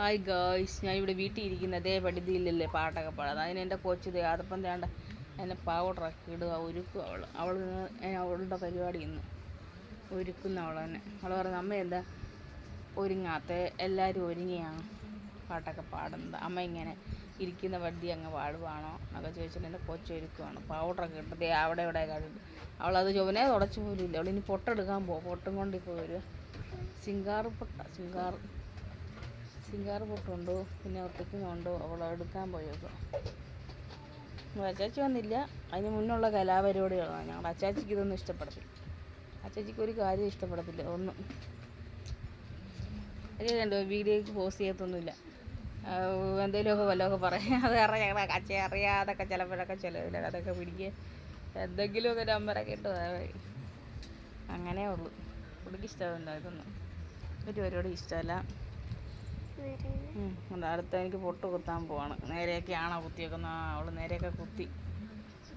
Hi guys, ഞാൻ ഇവിടെ വീട്ടിൽ ഇരിക്കുന്നതേ പഠിതിയില്ലല്ലേ പാട്ടൊക്കെ പാടാം. അതിന് എൻ്റെ കൊച്ചു അതപ്പം വേണ്ട എന്നെ പൗഡറൊക്കെ ഇടുക, ഒരുക്കും അവളുടെ പരിപാടി ഇന്ന് ഒരുക്കുന്ന അവൾ തന്നെ. അവൾ പറഞ്ഞ അമ്മ എന്താ ഒരുങ്ങാത്ത, എല്ലാവരും ഒരുങ്ങിയാണ് പാട്ടൊക്കെ പാടുന്നത്, അമ്മ ഇങ്ങനെ ഇരിക്കുന്ന വണ്ടി അങ്ങ് പാടുവാണോ എന്നൊക്കെ ചോദിച്ചിട്ട് എൻ്റെ കൊച്ചൊരുക്കുവാണ്. പൗഡറൊക്കെ ഇട്ടത് അവിടെ ഇവിടെ കണ്ടിട്ട് അവളത് ചുവനെ തുടച്ചു പോലും ഇല്ല. അവളിനി പൊട്ടെടുക്കാൻ പോകും. പൊട്ടും കൊണ്ടിപ്പോൾ വരിക. സിംഗാറ് പൊട്ടുണ്ടോ, പിന്നെ ഒട്ടിക്കുന്നുണ്ടോ, അവൾ എടുക്കാൻ പോയേക്കുക. അച്ചാച്ചി വന്നില്ല. അതിന് മുന്നുള്ള കലാപരിപാടികളാണ്. ഞങ്ങളുടെ അച്ചാച്ചിക്ക് ഇതൊന്നും ഇഷ്ടപ്പെടത്തില്ല. അച്ചാച്ചിക്ക് ഒരു കാര്യം ഇഷ്ടപ്പെടത്തില്ല, ഒന്നും. അത് കണ്ടോ, വീഡിയോയ്ക്ക് പോസ്റ്റ് ചെയ്യത്തൊന്നുമില്ല. എന്തെങ്കിലുമൊക്കെ വല്ലതൊക്കെ പറയാം. അത് കാരണം ഞങ്ങളുടെ അച്ഛൻ അറിയാതൊക്കെ ചിലപ്പോഴൊക്കെ ചിലവില്ല അതൊക്കെ പിടിക്കുക, എന്തെങ്കിലുമൊക്കെ നമ്പറൊക്കെ ഇട്ട് അങ്ങനെ ഉള്ളൂ. പുള്ളിക്ക് ഇഷ്ടമല്ല ഇതൊന്നും, ഒരു പരിപാടി ഇഷ്ടമല്ല. അടുത്ത എനിക്ക് പൊട്ട് കുത്താൻ പോവാണ്. നേരെയൊക്കെയാണോ കുത്തിയേക്കുന്നത്? അവൾ നേരെയൊക്കെ കുത്തി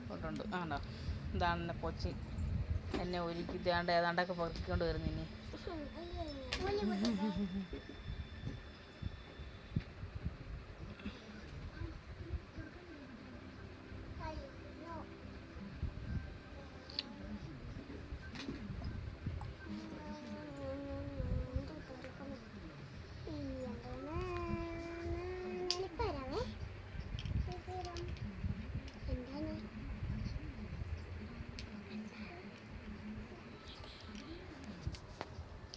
പൊട്ടുണ്ട്. ആണോ, ഇതാണ് എൻ്റെ കൊച്ചി എന്നെ ഒരുക്കി ഏതാണ്ടൊക്കെ പൊറുക്കിക്കൊണ്ട് വരുന്നു. ഇനി